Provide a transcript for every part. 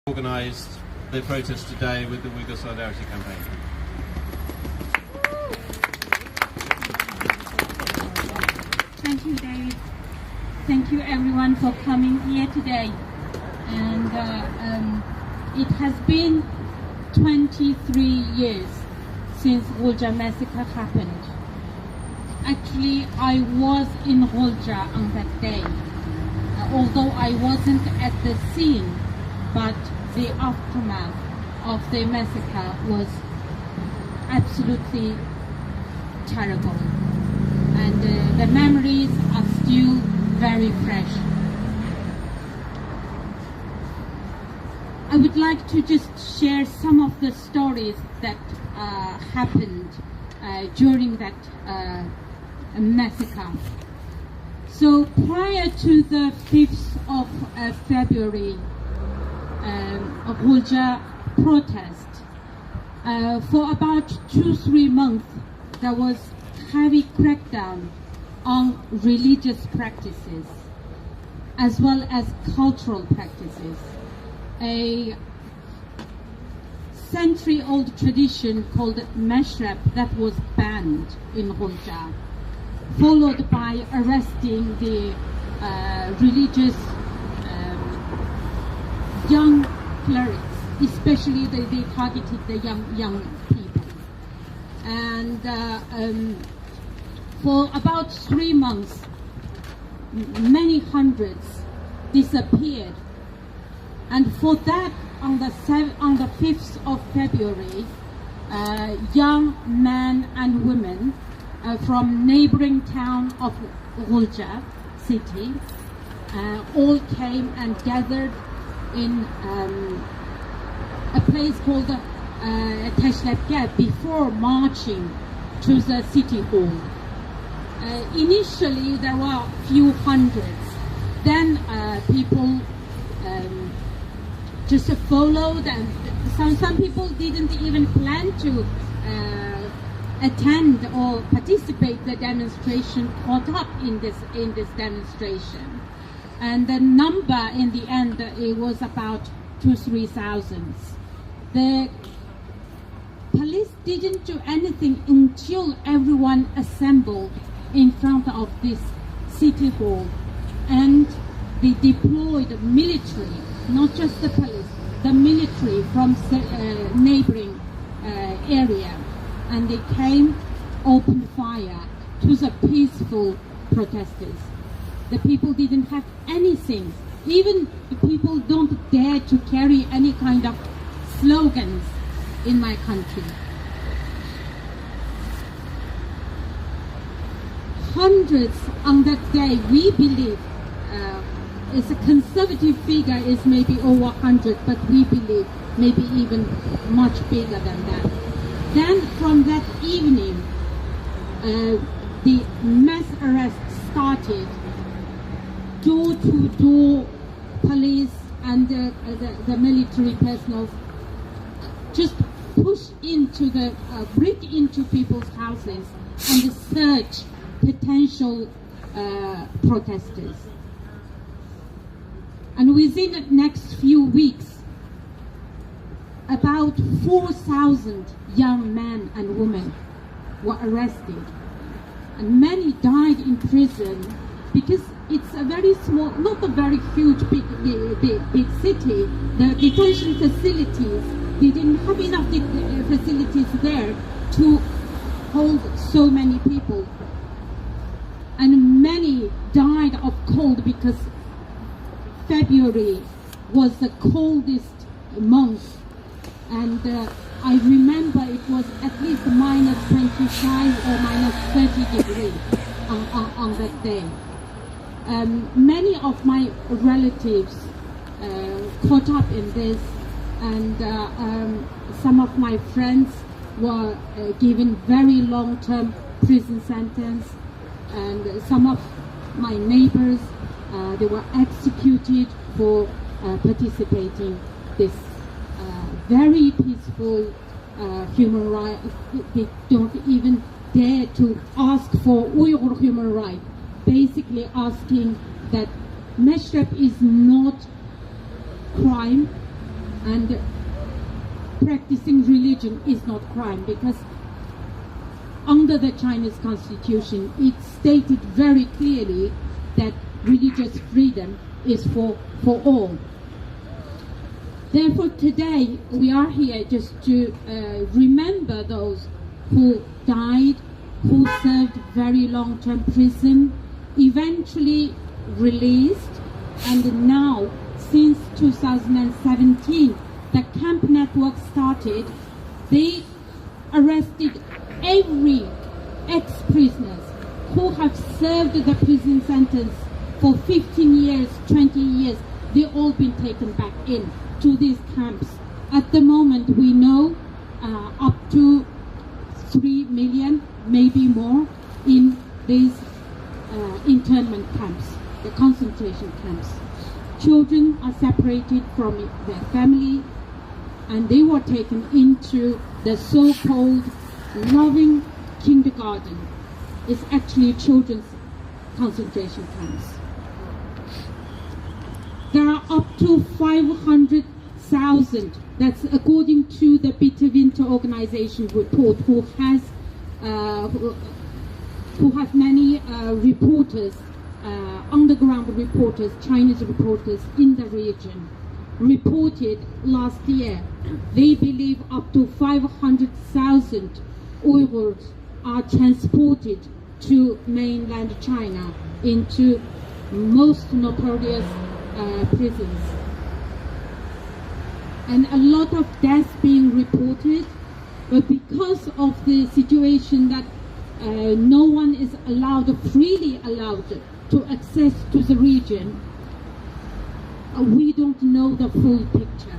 organised the protest today with the Uyghur Solidarity Campaign. Thank you, David. Thank you, everyone, for coming here today. And it has been 23 years since Ghulja Massacre happened. Actually, I was in Ghulja on that day, although I wasn't at the scene, but the aftermath of the massacre was absolutely terrible. And the memories are still very fresh. I would like to just share some of the stories that happened during that massacre. So prior to the 5th of February Ghulja protest, for about 2-3 months there was heavy crackdown on religious practices as well as cultural practices. A century-old tradition called Mashrab that was banned in Ghulja, followed by arresting the religious young clerics, especially they targeted the young people. And for about 3 months, many hundreds disappeared. And for that, on the 5th of February, young men and women from neighboring town of Ghulja city all came and gathered in a place called Tashlabgah before marching to the city hall. Initially there were a few hundreds, then people just followed, and some people didn't even plan to attend or participate the demonstration, caught up in this demonstration. And the number in the end, it was about 2,000-3,000. The police didn't do anything until everyone assembled in front of this city hall, and they deployed military, not just the police, the military from neighboring area, and they came, opened fire to the peaceful protesters. The people didn't have anything. Even the people don't dare to carry any kind of slogans in my country. Hundreds on that day, we believe, it's a conservative figure, is maybe over 100, but we believe maybe even much bigger than that. Then from that evening, the mass arrests started. Door-to-door police and the military personnel just push into break into people's houses and search potential protesters. And within the next few weeks, about 4,000 young men and women were arrested, and many died in prison because it's a very small, not a very huge, big city. The detention facilities, they didn't have enough facilities there to hold so many people. And many died of cold because February was the coldest month. And I remember it was at least minus 25 or minus 30 degrees on that day. Many of my relatives caught up in this, and some of my friends were given very long-term prison sentence, and some of my neighbors, they were executed for participating this very peaceful human rights. They don't even dare to ask for Uyghur human rights, basically asking that Mashrab is not crime, And practicing religion is not crime, because under the Chinese constitution it stated very clearly that religious freedom is for all. Therefore today we are here just to remember those who died, who served very long-term prison, eventually released, and now since 2017 the camp network started. They arrested every ex-prisoners who have served the prison sentence for 15 years, 20 years. They've all been taken back in to these camps. At the moment we know up to 3 million, maybe more, in these internment camps, the concentration camps. Children are separated from their family, and they were taken into the so-called loving kindergarten. It's actually children's concentration camps. There are up to 500,000, that's according to the Bitter Winter organization report, who has many reporters, underground reporters, Chinese reporters in the region, reported last year. They believe up to 500,000 Uyghurs are transported to mainland China into most notorious prisons. And a lot of deaths being reported, but because of the situation that no one is freely allowed to access to the region, we don't know the full picture.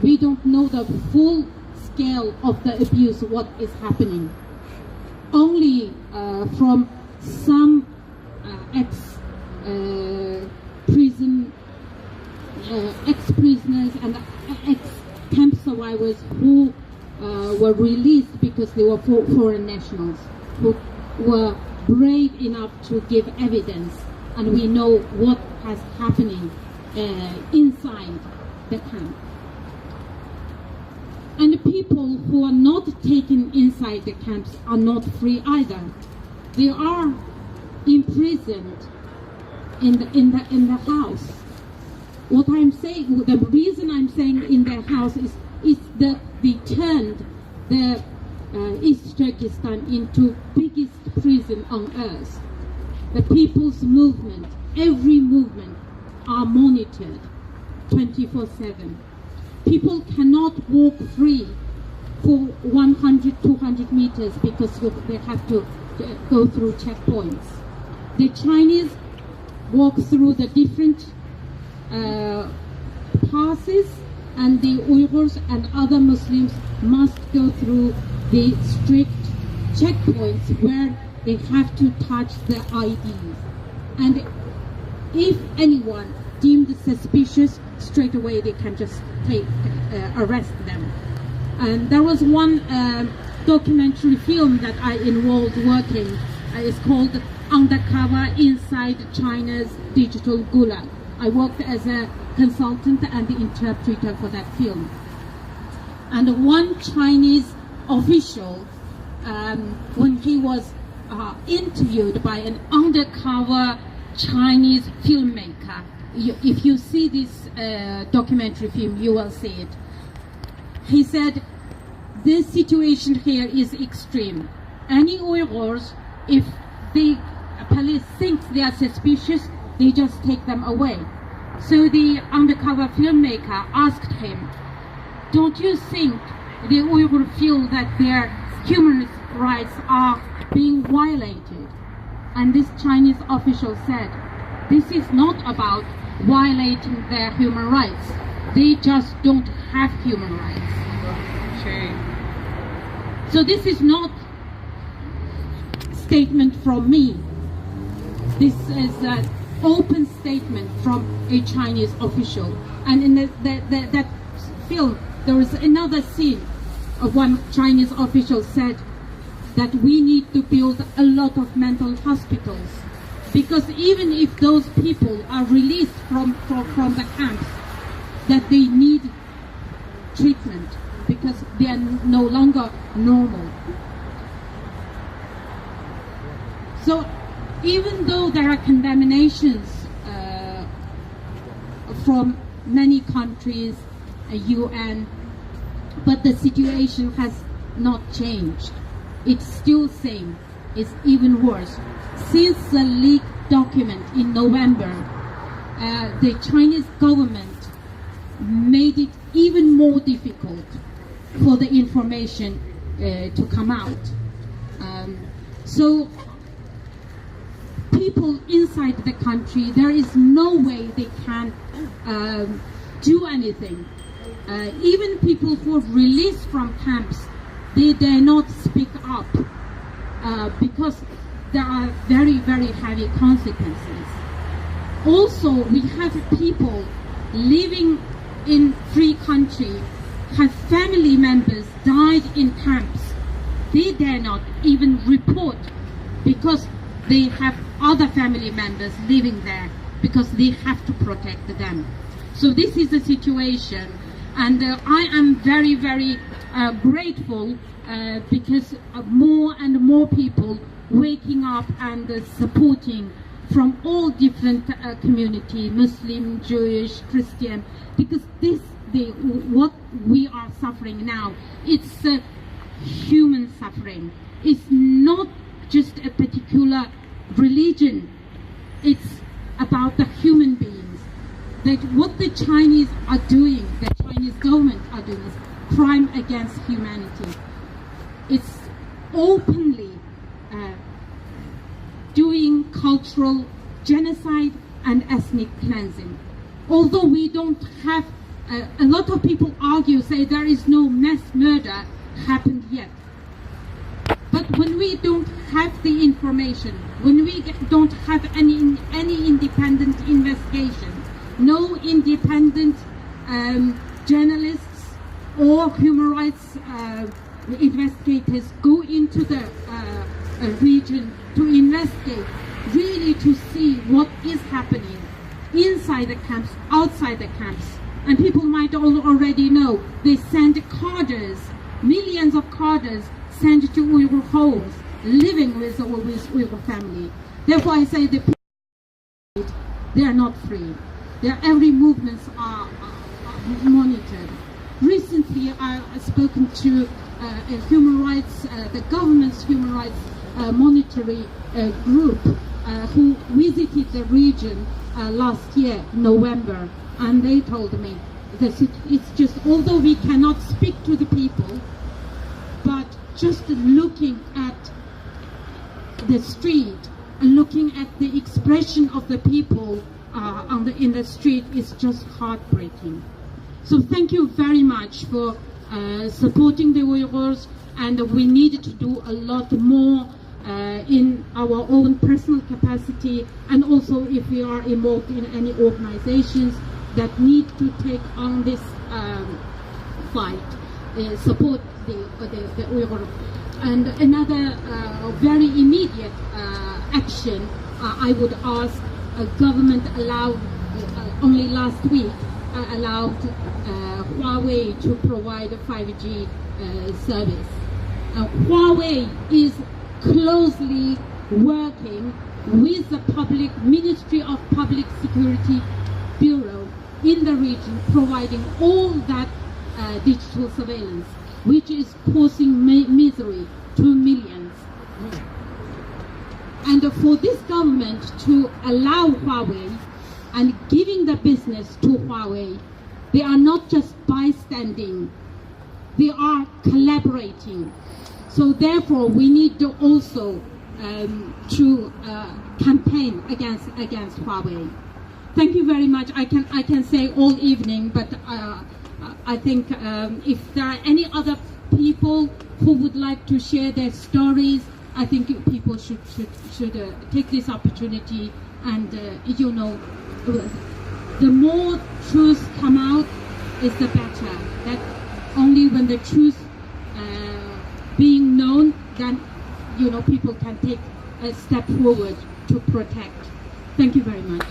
We don't know the full scale of the abuse, what is happening. Only from some ex-prisoners and ex-camp survivors who were released because they were foreign nationals, who were brave enough to give evidence, and we know what has happening inside the camp. And the people who are not taken inside the camps are not free either. They are imprisoned in the house. What I'm saying, the reason I'm saying in the house is that they turned the East Turkestan into biggest prison on earth. The people's movement, every movement, are monitored 24/7. People cannot walk free for 100, 200 meters because they have to go through checkpoints. The Chinese walk through the different passes, and the Uyghurs and other Muslims must go through the strict checkpoints where they have to touch the IDs. And if anyone deemed suspicious, straight away they can just arrest them. And there was one documentary film that I involved working. It's called Undercover Inside China's Digital Gulag. I worked as a consultant and the interpreter for that film. And one Chinese official, when he was interviewed by an undercover Chinese filmmaker, if you see this documentary film, you will see it. He said, this situation here is extreme. Any Uyghurs, if the police think they are suspicious, they just take them away. So the undercover filmmaker asked him, don't you think the Uyghur feel that their human rights are being violated? And this Chinese official said, this is not about violating their human rights. They just don't have human rights. So this is not a statement from me. This is an open statement from a Chinese official. And in that film, there was another scene of one Chinese official said that we need to build a lot of mental hospitals, because even if those people are released from the camps, that they need treatment because they are no longer normal. So even though there are condemnations from many countries, UN, but the situation has not changed. It's still same. It's even worse. Since the leaked document in November, the Chinese government made it even more difficult for the information to come out. So people inside the country, there is no way they can do anything. Even people who are released from camps, they dare not speak up because there are very, very heavy consequences. Also, we have people living in free country, have family members died in camps. They dare not even report because they have other family members living there because they have to protect them. So this is the situation, and I am very, very grateful because more and more people waking up and supporting from all different community, Muslim, Jewish, Christian, because what we are suffering now, it's human suffering. It's not just a particular religion. It's about the human beings. That what the Chinese are doing, the Chinese government are doing, is crime against humanity. It's openly doing cultural genocide and ethnic cleansing. Although we don't have, a lot of people argue, say there is no mass murder happened yet. But when we don't have the information, when we don't have any independent investigation, no independent journalists or human rights investigators go into the region to investigate, really to see what is happening inside the camps, outside the camps. And people might already know, they send cadres, millions of cadres sent to Uyghur homes, living with Uyghur family. Therefore I say the people, they are not free. Their every movements are monitored. Recently I've spoken to human rights, the government's human rights monitoring group who visited the region last year, November, and they told me that it's just, although we cannot speak to the people, but just looking at the street, looking at the expression of the people in the street is just heartbreaking. So thank you very much for supporting the Uyghurs, and we need to do a lot more in our own personal capacity, and also if we are involved in any organizations that need to take on this fight, support the Uyghur. And another very immediate action, I would ask government allowed, only last week, allowed Huawei to provide a 5G service. Huawei is closely working with the Ministry of Public Security Bureau in the region, providing all that digital surveillance, which is causing misery to millions. And for this government to allow Huawei and giving the business to Huawei, they are not just bystanding, they are collaborating. So therefore we need to also to campaign against Huawei. Thank you very much. I can say all evening, but I think if there are any other people who would like to share their stories, I think people should take this opportunity, and you know, the more truth come out is the better. That only when the truth being known, then you know people can take a step forward to protect. Thank you very much.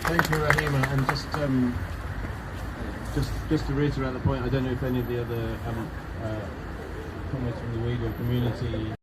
Thank you, Rahima. And just to reiterate the point, I don't know if any of the other comments from the Uyghur community